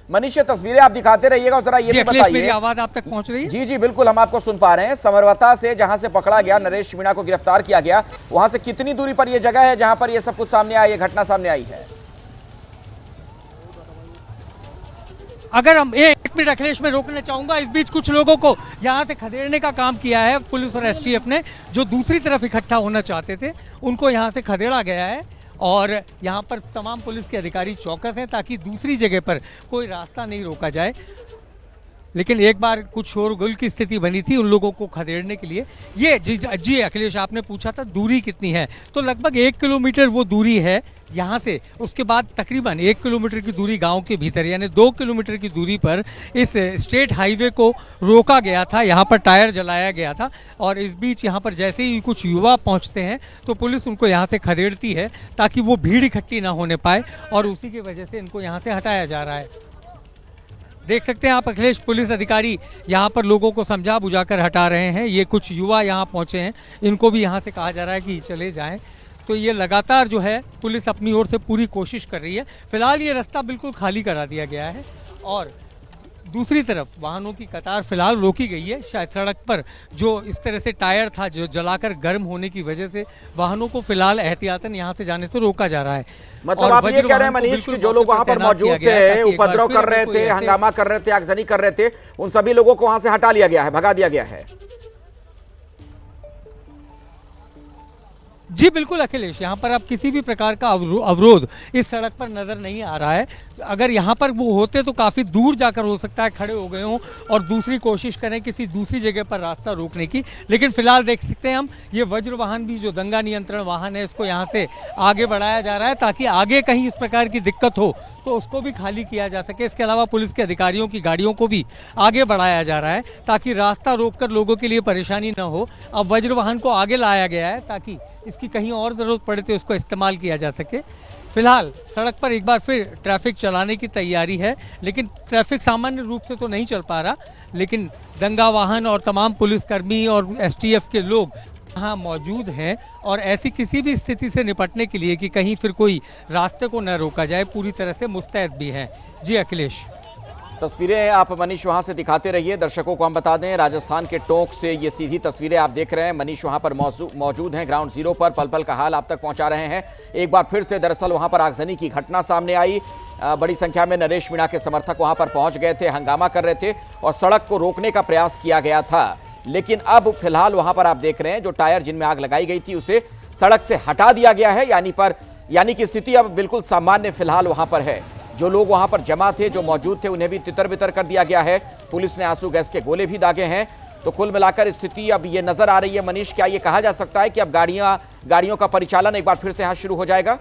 मनीष, ये तस्वीरें आप दिखाते रहिएगा और जरा ये भी बताइए, मेरी आवाज आप तक पहुंच रही है? जी जी बिल्कुल, हम आपको सुन पा रहे हैं। समरवता से जहां से पकड़ा गया, नरेश मीणा को गिरफ्तार किया गया, वहां से कितनी दूरी पर यह जगह है जहां पर यह सब कुछ सामने आया, ये घटना सामने आई है? अगर हम एक मिनट अखिलेश में रोकना चाहूंगा, इस बीच कुछ लोगों को यहाँ से खदेड़ने का काम किया है पुलिस और एसटीएफ ने, जो दूसरी तरफ इकट्ठा होना चाहते थे उनको यहाँ से खदेड़ा गया है और यहाँ पर तमाम पुलिस के अधिकारी चौकस हैं ताकि दूसरी जगह पर कोई रास्ता नहीं रोका जाए। लेकिन एक बार कुछ शोरगुल की स्थिति बनी थी उन लोगों को खदेड़ने के लिए। ये जी अखिलेश, आपने पूछा था दूरी कितनी है, तो लगभग 1 किलोमीटर वो दूरी है यहाँ से। उसके बाद तकरीबन 1 किलोमीटर की दूरी गांव के भीतर, यानी 2 किलोमीटर की दूरी पर इस स्टेट हाईवे को रोका गया था, यहाँ पर टायर जलाया गया था। और इस बीच यहाँ पर जैसे ही कुछ युवा पहुँचते हैं तो पुलिस उनको यहाँ से खदेड़ती है ताकि वो भीड़ इकट्ठी ना होने पाए, और उसी की वजह से इनको यहाँ से हटाया जा रहा है। देख सकते हैं आप अखिलेश, पुलिस अधिकारी यहाँ पर लोगों को समझा बुझाकर हटा रहे हैं। ये कुछ युवा यहाँ पहुँचे हैं, इनको भी यहाँ से कहा जा रहा है कि चले जाएं। तो ये लगातार जो है पुलिस अपनी ओर से पूरी कोशिश कर रही है। फिलहाल ये रास्ता बिल्कुल खाली करा दिया गया है और दूसरी तरफ वाहनों की कतार फिलहाल रोकी गई है। शायद सड़क पर जो इस तरह से टायर था जो जलाकर गर्म होने की वजह से वाहनों को फिलहाल एहतियातन यहाँ से जाने से रोका जा रहा है। मतलब आप ये कह रहे हैं मनीष कि जो लोग वहां पर मौजूद थे, उपद्रव कर रहे थे, हंगामा कर रहे थे, आगजनी कर रहे थे, उन सभी लोगों को वहां से हटा लिया गया है, भगा दिया गया है? जी बिल्कुल अखिलेश, यहाँ पर अब किसी भी प्रकार का अवरोध इस सड़क पर नज़र नहीं आ रहा है। अगर यहाँ पर वो होते तो काफ़ी दूर जाकर हो सकता है खड़े हो गए हों और दूसरी कोशिश करें किसी दूसरी जगह पर रास्ता रोकने की। लेकिन फिलहाल देख सकते हैं हम, ये वज्र वाहन भी जो दंगा नियंत्रण वाहन है इसको यहाँ से आगे बढ़ाया जा रहा है ताकि आगे कहीं इस प्रकार की दिक्कत हो तो उसको भी खाली किया जा सके। इसके अलावा पुलिस के अधिकारियों की गाड़ियों को भी आगे बढ़ाया जा रहा है ताकि रास्ता रोककर लोगों के लिए परेशानी न हो। अब वज्र वाहन को आगे लाया गया है ताकि इसकी कहीं और ज़रूरत पड़े तो उसको इस्तेमाल किया जा सके। फिलहाल सड़क पर एक बार फिर ट्रैफिक चलाने की तैयारी है, लेकिन ट्रैफिक सामान्य रूप से तो नहीं चल पा रहा, लेकिन दंगा वाहन और तमाम पुलिसकर्मी और एसटीएफ के लोग यहाँ मौजूद हैं और ऐसी किसी भी स्थिति से निपटने के लिए कि कहीं फिर कोई रास्ते को न रोका जाए पूरी तरह से मुस्तैद भी हैं। जी अखिलेश, तस्वीरें आप मनीष वहां से दिखाते रहिए। दर्शकों को हम बता दें, राजस्थान के टोंक से ये सीधी तस्वीरें आप देख रहे हैं। मनीष वहां पर मौजूद हैं ग्राउंड जीरो पर, पल पल का हाल आप तक पहुंचा रहे हैं। एक बार फिर से दरअसल वहां पर आगजनी की घटना सामने आई। बड़ी संख्या में नरेश मीणा के समर्थक वहां पर पहुंच गए थे, हंगामा कर रहे थे और सड़क को रोकने का प्रयास किया गया था। लेकिन अब फिलहाल वहां पर आप देख रहे हैं जो टायर जिनमें आग लगाई गई थी उसे सड़क से हटा दिया गया है, यानी कि स्थिति अब बिल्कुल सामान्य फिलहाल वहां पर है। जो लोग वहां पर जमा थे, जो मौजूद थे, उन्हें भी तितर बितर कर दिया गया है। पुलिस ने आंसू गैस के गोले भी दागे हैं। तो कुल मिलाकर स्थिति अब ये नजर आ रही है। मनीष, क्या ये कहा जा सकता है कि अब गाड़ियों का परिचालन एक बार फिर से यहां शुरू हो जाएगा?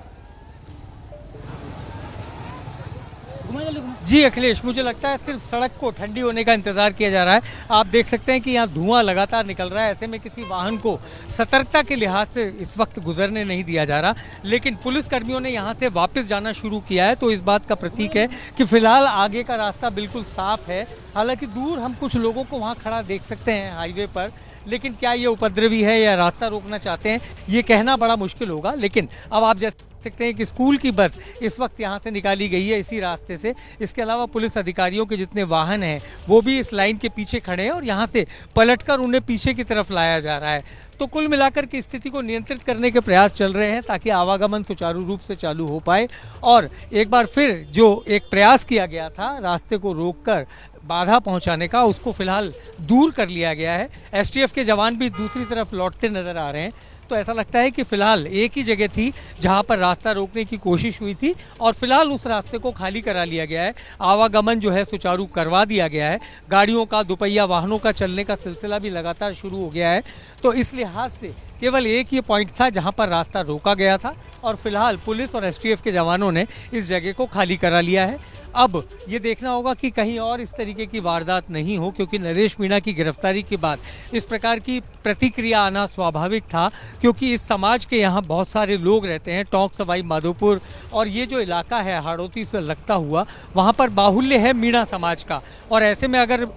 जी अखिलेश, मुझे लगता है सिर्फ सड़क को ठंडी होने का इंतजार किया जा रहा है। आप देख सकते हैं कि यहाँ धुआं लगातार निकल रहा है, ऐसे में किसी वाहन को सतर्कता के लिहाज से इस वक्त गुजरने नहीं दिया जा रहा। लेकिन पुलिस कर्मियों ने यहाँ से वापस जाना शुरू किया है, तो इस बात का प्रतीक है कि फिलहाल आगे का रास्ता बिल्कुल साफ है। हालांकि दूर हम कुछ लोगों को वहाँ खड़ा देख सकते हैं हाईवे पर, लेकिन क्या ये उपद्रवी है या रास्ता रोकना चाहते हैं ये कहना बड़ा मुश्किल होगा। लेकिन अब आप जैसे सकते हैं कि स्कूल की बस इस वक्त यहाँ से निकाली गई है इसी रास्ते से। इसके अलावा पुलिस अधिकारियों के जितने वाहन हैं वो भी इस लाइन के पीछे खड़े हैं और यहाँ से पलटकर उन्हें पीछे की तरफ लाया जा रहा है। तो कुल मिलाकर के स्थिति को नियंत्रित करने के प्रयास चल रहे हैं ताकि आवागमन सुचारू रूप से चालू हो पाए। और एक बार फिर जो एक प्रयास किया गया था रास्ते को रोककर बाधा पहुंचाने का, उसको फिलहाल दूर कर लिया गया है। एसटीएफ के जवान भी दूसरी तरफ लौटते नजर आ रहे हैं। तो ऐसा लगता है कि फिलहाल एक ही जगह थी जहां पर रास्ता रोकने की कोशिश हुई थी और फिलहाल उस रास्ते को खाली करा लिया गया है। आवागमन जो है सुचारू करवा दिया गया है। गाड़ियों का, दोपहिया वाहनों का चलने का सिलसिला भी लगातार शुरू हो गया है। तो इस लिहाज से केवल एक ही पॉइंट था जहां पर रास्ता रोका गया था और फिलहाल पुलिस और एसटीएफ के जवानों ने इस जगह को खाली करा लिया है। अब ये देखना होगा कि कहीं और इस तरीके की वारदात नहीं हो, क्योंकि नरेश मीणा की गिरफ्तारी के बाद इस प्रकार की प्रतिक्रिया आना स्वाभाविक था, क्योंकि इस समाज के यहाँ बहुत सारे लोग रहते हैं। टोंक, सवाई माधोपुर और ये जो इलाका है हाड़ौती से लगता हुआ, वहाँ पर बाहुल्य है मीणा समाज का। और ऐसे में अगर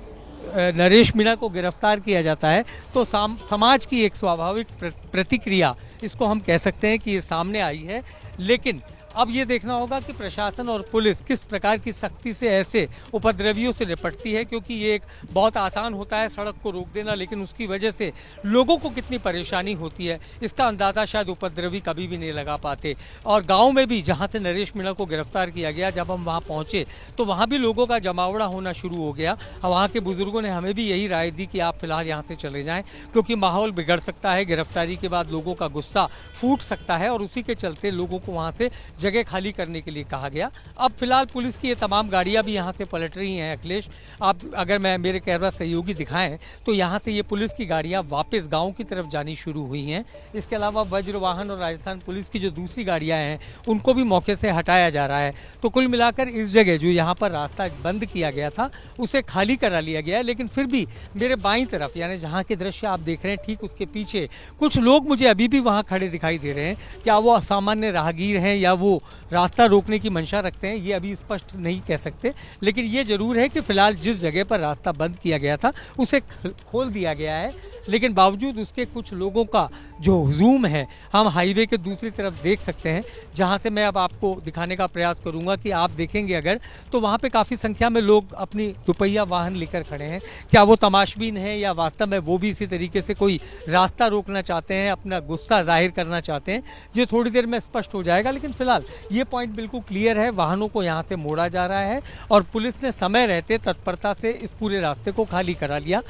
नरेश मीणा को गिरफ्तार किया जाता है तो समाज की एक स्वाभाविक प्रतिक्रिया, इसको हम कह सकते हैं कि ये सामने आई है। लेकिन अब ये देखना होगा कि प्रशासन और पुलिस किस प्रकार की सख्ती से ऐसे उपद्रवियों से निपटती है, क्योंकि ये एक बहुत आसान होता है सड़क को रोक देना, लेकिन उसकी वजह से लोगों को कितनी परेशानी होती है इसका अंदाज़ा शायद उपद्रवी कभी भी नहीं लगा पाते। और गांव में भी जहां से नरेश मीणा को गिरफ्तार किया गया, जब हम वहां पहुंचे तो वहां भी लोगों का जमावड़ा होना शुरू हो गया। वहां के बुजुर्गों ने हमें भी यही राय दी कि आप फिलहाल यहाँ से चले जाएं, क्योंकि माहौल बिगड़ सकता है, गिरफ्तारी के बाद लोगों का गुस्सा फूट सकता है, और उसी के चलते लोगों को वहाँ से जगह खाली करने के लिए कहा गया। अब फिलहाल पुलिस की ये तमाम गाड़ियाँ भी यहाँ से पलट रही हैं अखिलेश। आप अगर मेरे कैमरा सहयोगी दिखाएं तो यहाँ से ये पुलिस की गाड़ियाँ वापस गाँव की तरफ जानी शुरू हुई हैं। इसके अलावा वज्र वाहन और राजस्थान पुलिस की जो दूसरी गाड़ियाँ हैं उनको भी मौके से हटाया जा रहा है। तो कुल मिलाकर इस जगह जो यहाँ पर रास्ता बंद किया गया था उसे खाली करा लिया गया है, लेकिन फिर भी मेरे बाईं तरफ यानी जहाँ के दृश्य आप देख रहे हैं ठीक उसके पीछे कुछ लोग मुझे अभी भी वहाँ खड़े दिखाई दे रहे हैं। क्या वो सामान्य राहगीर हैं या वो रास्ता रोकने की मंशा रखते हैं, ये अभी स्पष्ट नहीं कह सकते, लेकिन ये जरूर है कि फिलहाल जिस जगह पर रास्ता बंद किया गया था उसे खोल दिया गया है। लेकिन बावजूद उसके कुछ लोगों का जो हुजूम है हम हाईवे के दूसरी तरफ देख सकते हैं, जहां से मैं अब आपको दिखाने का प्रयास करूंगा कि आप देखेंगे अगर तो वहां पे काफ़ी संख्या में लोग अपनी दुपहिया वाहन लेकर खड़े हैं। क्या वो तमाशबीन है या वास्तव में वो भी इसी तरीके से कोई रास्ता रोकना चाहते हैं, अपना गुस्सा जाहिर करना चाहते हैं, ये थोड़ी देर में स्पष्ट हो जाएगा। लेकिन फिलहाल ये पॉइंट बिल्कुल क्लियर है, वाहनों को यहाँ से मोड़ा जा रहा है और पुलिस ने समय रहते तत्परता से इस पूरे रास्ते को खाली करा लिया।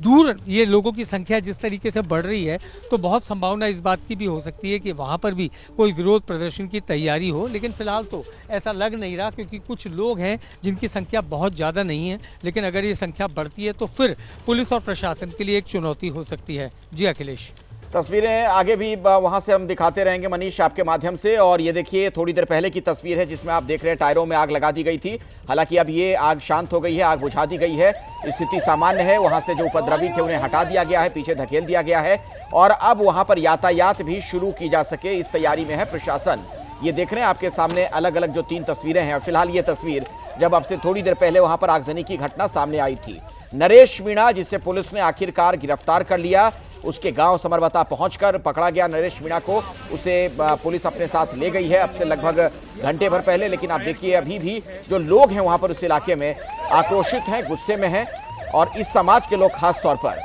दूर ये लोगों की संख्या जिस तरीके से बढ़ रही है तो बहुत संभावना इस बात की भी हो सकती है कि वहाँ पर भी कोई विरोध प्रदर्शन की तैयारी हो, लेकिन फिलहाल तो ऐसा लग नहीं रहा, क्योंकि कुछ लोग हैं जिनकी संख्या बहुत ज़्यादा नहीं है, लेकिन अगर ये संख्या बढ़ती है तो फिर पुलिस और प्रशासन के लिए एक चुनौती हो सकती है। जी अखिलेश, तस्वीरें आगे भी वहां से हम दिखाते रहेंगे मनीष आपके माध्यम से। और ये देखिए थोड़ी देर पहले की तस्वीर है जिसमें आप देख रहे हैं टायरों में आग लगा दी गई थी। हालांकि अब ये आग शांत हो गई है, आग बुझा दी गई है, स्थिति सामान्य है। वहां से जो उपद्रवी थे उन्हें हटा दिया गया है, पीछे धकेल दिया गया है और अब वहां पर यातायात भी शुरू की जा सके इस तैयारी में है प्रशासन। ये देख रहे हैं आपके सामने अलग अलग जो 3 तस्वीरें हैं। फिलहाल ये तस्वीर जब अब से थोड़ी देर पहले वहां पर आगजनी की घटना सामने आई थी। नरेश मीणा जिसे पुलिस ने आखिरकार गिरफ्तार कर लिया, उसके गांव समरवता पहुंचकर पकड़ा गया नरेश मीणा को, उसे पुलिस अपने साथ ले गई है अब से लगभग घंटे भर पहले। लेकिन आप देखिए अभी भी जो लोग हैं वहां पर उस इलाके में आक्रोशित हैं, गुस्से में हैं, और इस समाज के लोग खास तौर पर।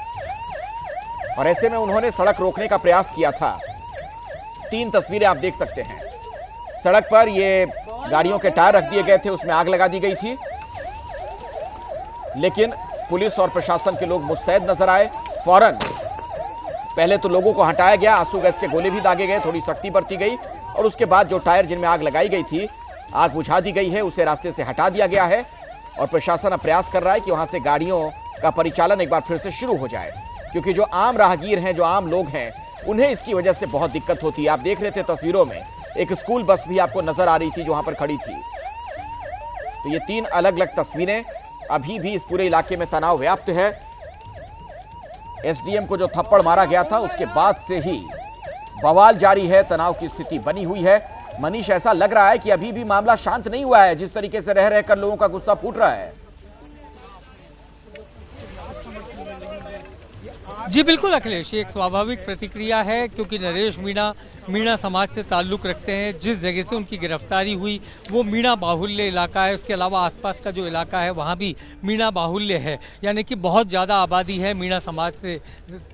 और ऐसे में उन्होंने सड़क रोकने का प्रयास किया था। 3 तस्वीरें आप देख सकते हैं। सड़क पर ये गाड़ियों के टायर रख दिए गए थे, उसमें आग लगा दी गई थी, लेकिन पुलिस और प्रशासन के लोग मुस्तैद नजर आए। फौरन पहले तो लोगों को हटाया गया, आंसू गैस के गोले भी दागे गए, थोड़ी सख्ती बरती गई और उसके बाद जो टायर जिनमें आग लगाई गई थी, आग बुझा दी गई है, उसे रास्ते से हटा दिया गया है। और प्रशासन अब प्रयास कर रहा है कि वहां से गाड़ियों का परिचालन एक बार फिर से शुरू हो जाए, क्योंकि जो आम राहगीर हैं, जो आम लोग हैं, उन्हें इसकी वजह से बहुत दिक्कत होती है। आप देख रहे थे तस्वीरों में एक स्कूल बस भी आपको नजर आ रही थी जो वहां पर खड़ी थी। तो ये 3 अलग अलग तस्वीरें। अभी भी इस पूरे इलाके में तनाव व्याप्त है। एसडीएम को जो थप्पड़ मारा गया था उसके बाद से ही बवाल जारी है, तनाव की स्थिति बनी हुई है। मनीष, ऐसा लग रहा है कि अभी भी मामला शांत नहीं हुआ है, जिस तरीके से रह रहकर लोगों का गुस्सा फूट रहा है। जी बिल्कुल अखिलेश, ये एक स्वाभाविक प्रतिक्रिया है, क्योंकि नरेश मीणा समाज से ताल्लुक़ रखते हैं। जिस जगह से उनकी गिरफ्तारी हुई वो मीणा बाहुल्य इलाका है, उसके अलावा आसपास का जो इलाका है वहाँ भी मीणा बाहुल्य है, यानी कि बहुत ज़्यादा आबादी है मीणा समाज से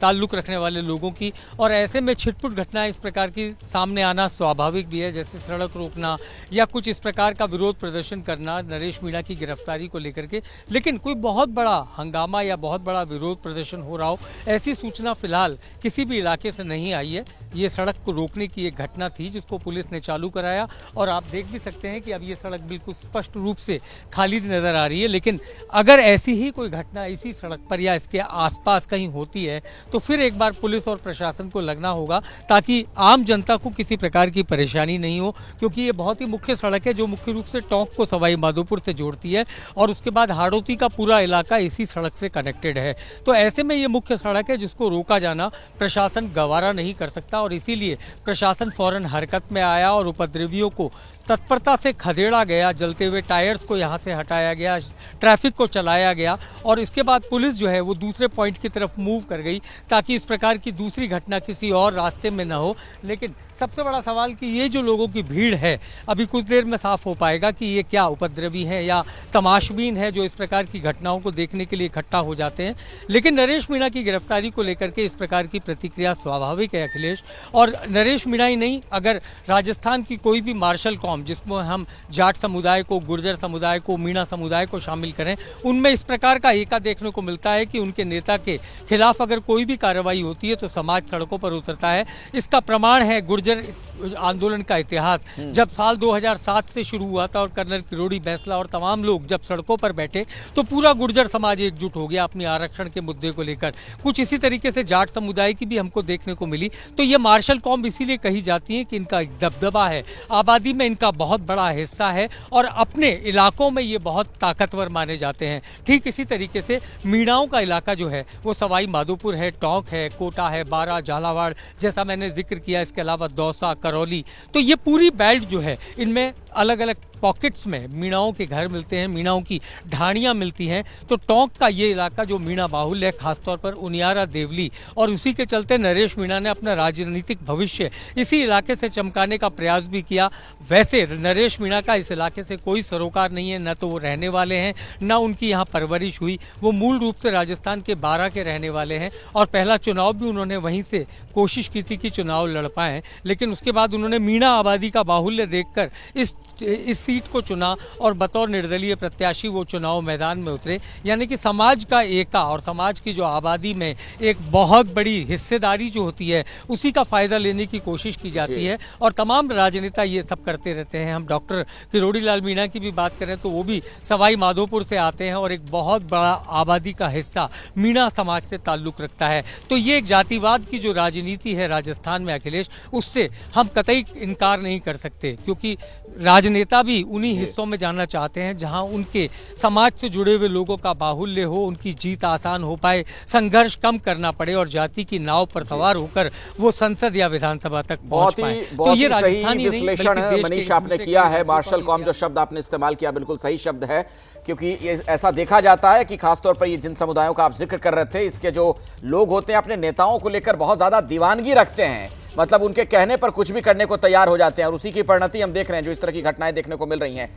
ताल्लुक़ रखने वाले लोगों की। और ऐसे में छिटपुट घटनाएं इस प्रकार की सामने आना स्वाभाविक भी है, जैसे सड़क रोकना या कुछ इस प्रकार का विरोध प्रदर्शन करना नरेश मीणा की गिरफ्तारी को लेकर के। लेकिन कोई बहुत बड़ा हंगामा या बहुत बड़ा विरोध प्रदर्शन हो रहा हो, ऐसी सूचना फिलहाल किसी भी इलाके से नहीं आई है। ये सड़क को रोकने की एक घटना थी जिसको पुलिस ने चालू कराया, और आप देख भी सकते हैं कि अब ये सड़क बिल्कुल स्पष्ट रूप से खाली नज़र आ रही है। लेकिन अगर ऐसी ही कोई घटना इसी सड़क पर या इसके आसपास कहीं होती है तो फिर एक बार पुलिस और प्रशासन को लगना होगा, ताकि आम जनता को किसी प्रकार की परेशानी नहीं हो, क्योंकि ये बहुत ही मुख्य सड़क है जो मुख्य रूप से टोंक को सवाई माधोपुर से जोड़ती है और उसके बाद हाड़ौती का पूरा इलाका इसी सड़क से कनेक्टेड है। तो ऐसे में ये मुख्य सड़क है जिसको रोका जाना प्रशासन गवारा नहीं कर सकता, और इसीलिए प्रशासन फौरन हरकत में आया और उपद्रवियों को तत्परता से खदेड़ा गया। जलते हुए टायर्स को यहाँ से हटाया गया, ट्रैफिक को चलाया गया, और इसके बाद पुलिस जो है वो दूसरे पॉइंट की तरफ मूव कर गई ताकि इस प्रकार की दूसरी घटना किसी और रास्ते में न हो। लेकिन सबसे बड़ा सवाल कि ये जो लोगों की भीड़ है, अभी कुछ देर में साफ हो पाएगा कि ये क्या उपद्रवी हैं या तमाशबीन है जो इस प्रकार की घटनाओं को देखने के लिए इकट्ठा हो जाते हैं। लेकिन नरेश मीणा की गिरफ्तारी को लेकर के इस प्रकार की प्रतिक्रिया स्वाभाविक है अखिलेश। और नरेश मीणा ही नहीं, अगर राजस्थान की कोई भी मार्शल कौम, जिसमें हम जाट समुदाय को, गुर्जर समुदाय को, मीणा समुदाय को शामिल करें, उनमें इस प्रकार का एका देखने को मिलता है कि उनके नेता के खिलाफ अगर कोई भी कार्रवाई होती है तो समाज सड़कों पर उतरता है। इसका प्रमाण है गुर्जर आंदोलन का इतिहास। जब साल 2007 से शुरू हुआ था और कर्नल किरोड़ी बैंसला और तमाम लोग जब सड़कों पर बैठे तो पूरा गुर्जर समाज एकजुट हो गया अपनी आरक्षण के मुद्दे को लेकर। कुछ इसी तरीके से जाट समुदाय की भी हमको देखने को मिली। तो ये मार्शल कौम इसीलिए कही जाती है कि इनका एक दबदबा है, आबादी में इनका बहुत बड़ा हिस्सा है और अपने इलाकों में ये बहुत ताकतवर माने जाते हैं। ठीक इसी तरीके से मीणाओं का इलाका जो है वो सवाई माधोपुर है, टोंक है, कोटा है, बारा, झालावाड़, जैसा मैंने जिक्र किया, इसके अलावा दौसा, करौली। तो ये पूरी बेल्ट जो है, इनमें अलग अलग पॉकेट्स में मीणाओं के घर मिलते हैं, मीणाओं की ढाणियाँ मिलती हैं। तो टोंक का ये इलाका जो मीणा बाहुल्य है, खासतौर पर उनियारा, देवली, और उसी के चलते नरेश मीणा ने अपना राजनीतिक भविष्य इसी इलाके से चमकाने का प्रयास भी किया। वैसे नरेश मीणा का इस इलाके से कोई सरोकार नहीं है, न तो वो रहने वाले हैं, न उनकी यहाँ परवरिश हुई। वो मूल रूप से राजस्थान के बारा के रहने वाले हैं और पहला चुनाव भी उन्होंने वहीं से कोशिश की थी कि चुनाव लड़ पाएँ। लेकिन उसके बाद उन्होंने मीणा आबादी का बाहुल्य देखकर इस सीट को चुना और बतौर निर्दलीय प्रत्याशी वो चुनाव मैदान में उतरे। यानी कि समाज का एका और समाज की जो आबादी में एक बहुत बड़ी हिस्सेदारी जो होती है, उसी का फायदा लेने की कोशिश की जाती है और तमाम राजनेता ये सब करते रहते हैं। हम डॉक्टर किरोड़ी लाल मीणा की भी बात करें तो वो भी सवाई माधोपुर से आते हैं और एक बहुत बड़ा आबादी का हिस्सा मीणा समाज से ताल्लुक़ रखता है। तो ये एक जातिवाद की जो राजनीति है राजस्थान में अखिलेश, उससे हम कतई इनकार नहीं कर सकते, क्योंकि राजनेता भी उन्हीं हिस्सों में जाना चाहते हैं जहां उनके समाज से जुड़े हुए लोगों का बाहुल्य हो, उनकी जीत आसान हो पाए, संघर्ष कम करना पड़े और जाति की नाव पर सवार होकर वो संसद या विधानसभा तक पहुंच पाए। तो ये राजस्थानी विश्लेषण मनीष आपने किया है। मार्शल कौम जो शब्द आपने इस्तेमाल किया बिल्कुल सही शब्द है, क्योंकि ये ऐसा देखा जाता है कि खासतौर पर ये जिन समुदायों का आप जिक्र कर रहे थे, इसके जो लोग होते हैं अपने नेताओं को लेकर बहुत ज्यादा दीवानगी रखते हैं। मतलब उनके कहने पर कुछ भी करने को तैयार हो जाते हैं और उसी की परिणति हम देख रहे हैं जो इस तरह की घटनाएं देखने को मिल रही हैं।